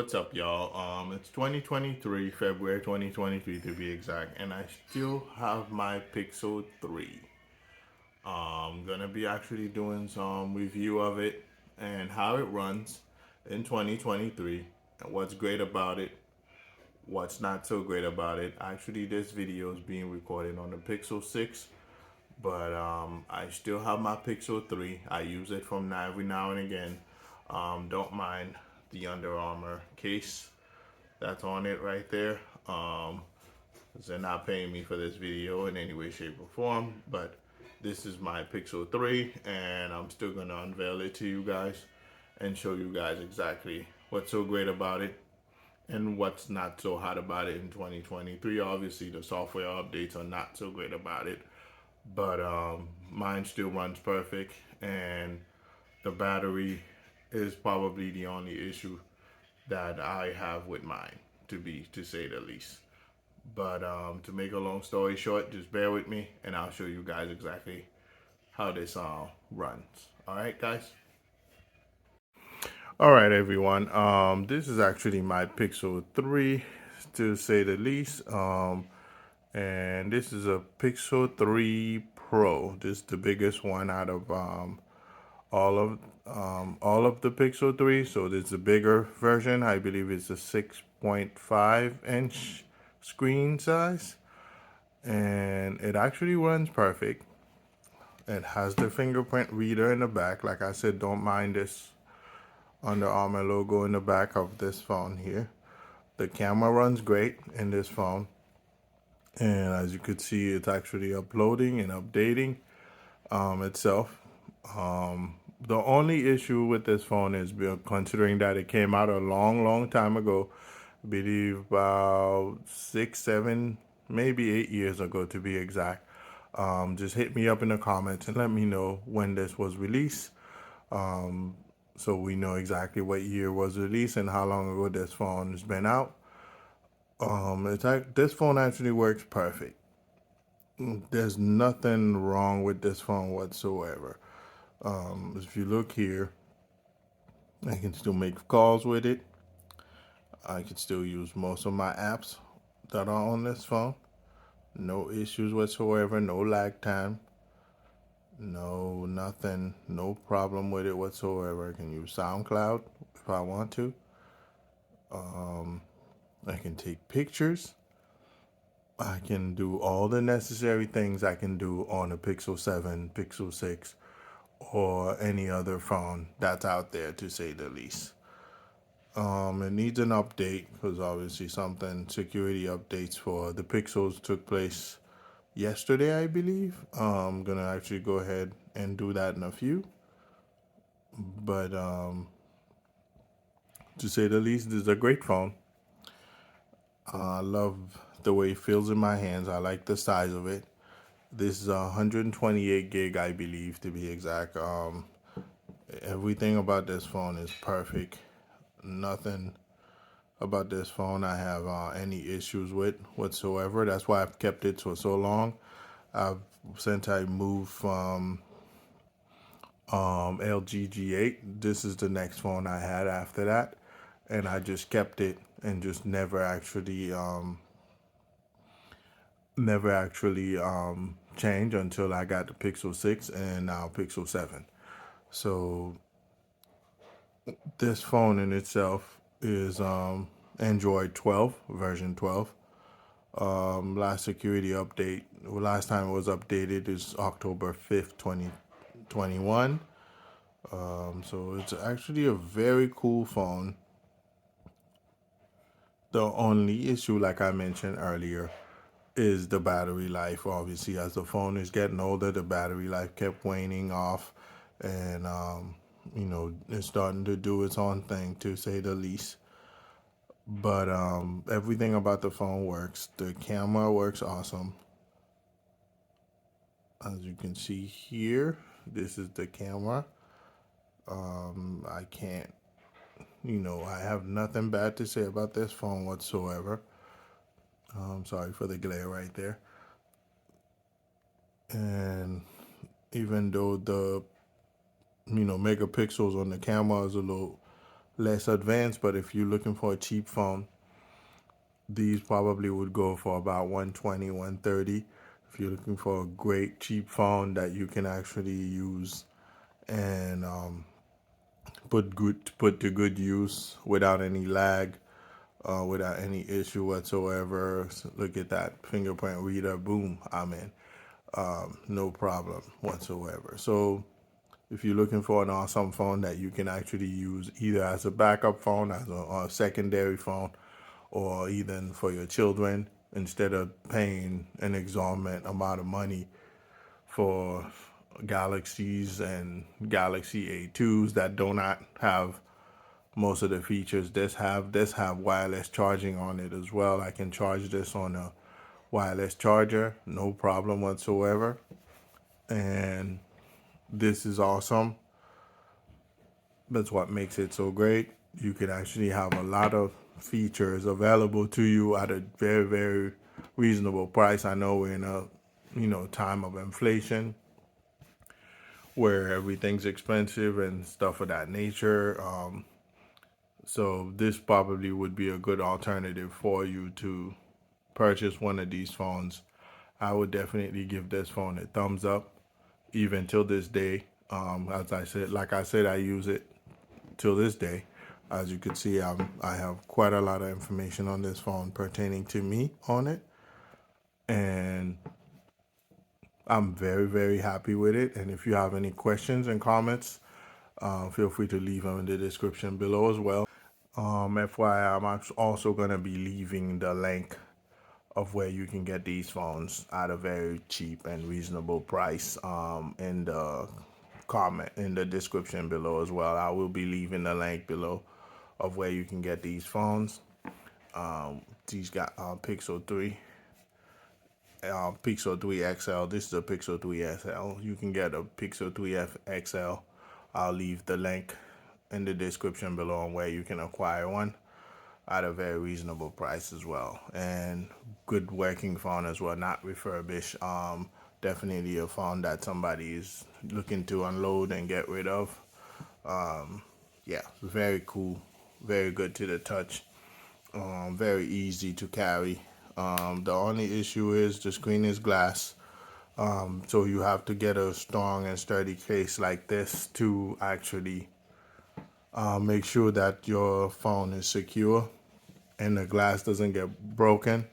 What's up, y'all? It's 2023, February 2023 to be exact, and I still have my Pixel 3. I'm gonna be actually doing some review of it and how it runs in 2023, and what's great about it, what's not so great about it. Actually, this video is being recorded on the Pixel 6, but I still have my Pixel 3. I use it from every now and again. Don't mind the Under Armour case that's on it right there. They're not paying me for this video in any way, shape, or form, but this is my Pixel 3, and I'm still gonna unveil it to you guys and show you guys exactly what's so great about it and what's not so hot about it in 2023. Obviously, the software updates are not so great about it, but mine still runs perfect, and the battery is probably the only issue that I have with mine, to say the least. But to make a long story short, just bear with me, and I'll show you guys exactly how this runs. All right, guys. All right, everyone. This is actually my Pixel 3, to say the least. And this is a Pixel 3 Pro. This is the biggest one out of all of the Pixel 3. So this is a bigger version. I believe it's a 6.5-inch screen size, and it actually runs perfect. It has the fingerprint reader in the back. Like I said, don't mind this Under Armour logo in the back of this phone here. The camera runs great in this phone, and as you could see, it's actually uploading and updating itself. The only issue with this phone is, considering that it came out a long time ago, I believe about 6, 7, maybe 8 years ago to be exact. Just hit me up in the comments and let me know when this was released, so we know exactly what year it was released and how long ago this phone has been out. This phone actually works perfect. There's nothing wrong with this phone whatsoever. If you look here, I can still make calls with it. I can still use most of my apps that are on this phone. No issues whatsoever, no lag time, no nothing, no problem with it whatsoever. I can use SoundCloud if I want to. I can take pictures. I can do all the necessary things I can do on a Pixel 7, Pixel 6, or any other phone that's out there, to say the least. It needs an update because obviously security updates for the Pixels took place yesterday, I believe. I'm gonna actually go ahead and do that in a few. But to say the least, this is a great phone. I love the way it feels in my hands. I like the size of it. This is 128 gig, I believe, to be exact. Everything about this phone is perfect. Nothing about this phone I have any issues with whatsoever. That's why I've kept it for so long. Since I moved from LG G8, this is the next phone I had after that, and I just kept it and just never actually changed until I got the Pixel 6 and now Pixel 7. So this phone in itself is Android 12, version 12. Last security update, last time it was updated is October 5th, 2021. So it's actually a very cool phone. The only issue, like I mentioned earlier, is the battery life. Obviously, as the phone is getting older, the battery life kept waning off, and it's starting to do its own thing, to say the least. But everything about the phone works. The camera works awesome. As you can see here, this is the camera. I can't, I have nothing bad to say about this phone whatsoever. Sorry for the glare right there. And even though the megapixels on the camera is a little less advanced, but if you're looking for a cheap phone, these probably would go for about 120, 130. If you're looking for a great cheap phone that you can actually use and put to good use without any lag, without any issue whatsoever. So look at that fingerprint reader, boom, I'm in. No problem whatsoever. So if you're looking for an awesome phone that you can actually use either as a backup phone, as a secondary phone, or even for your children, instead of paying an exorbitant amount of money for Galaxies and Galaxy A2s that do not have most of the features this have wireless charging on it as well. I can charge this on a wireless charger, no problem whatsoever. And this is awesome. That's what makes it so great. You can actually have a lot of features available to you at a very, very reasonable price. I know we're in a time of inflation where everything's expensive and stuff of that nature. So this probably would be a good alternative for you to purchase one of these phones. I would definitely give this phone a thumbs up, even till this day. As I said, like I said, I use it till this day. As you can see, I have quite a lot of information on this phone pertaining to me on it. And I'm very, very happy with it. And if you have any questions and comments, feel free to leave them in the description below as well. FYI, I'm also going to be leaving the link of where you can get these phones at a very cheap and reasonable price in the comment in the description below as well. I will be leaving the link below of where you can get these phones. These got Pixel 3. Pixel 3 XL. This is a Pixel 3 XL. You can get a Pixel 3 XL. I'll leave the link in the description below on where you can acquire one at a very reasonable price as well, and good working phone as well, not refurbished. Definitely a phone that somebody is looking to unload and get rid of. Yeah, very cool, very good to the touch. Very easy to carry. The only issue is the screen is glass. So you have to get a strong and sturdy case like this to actually make sure that your phone is secure and the glass doesn't get broken.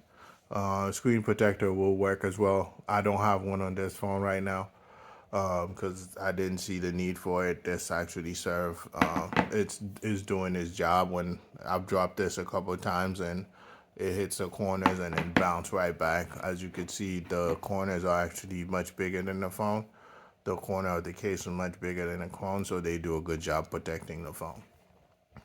Screen protector will work as well. I don't have one on this phone right now because I didn't see the need for it. This actually it's doing its job. When I've dropped this a couple of times and it hits the corners and then bounce right back. As you can see, the corners are actually much bigger than the phone. The corner of the case is much bigger than the phone, so they do a good job protecting the phone.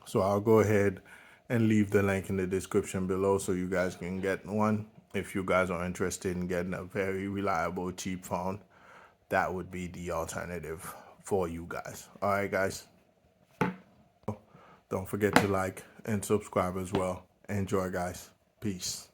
So I'll go ahead and leave the link in the description below so you guys can get one. If you guys are interested in getting a very reliable, cheap phone, that would be the alternative for you guys. All right, guys. Don't forget to like and subscribe as well. Enjoy, guys. Peace.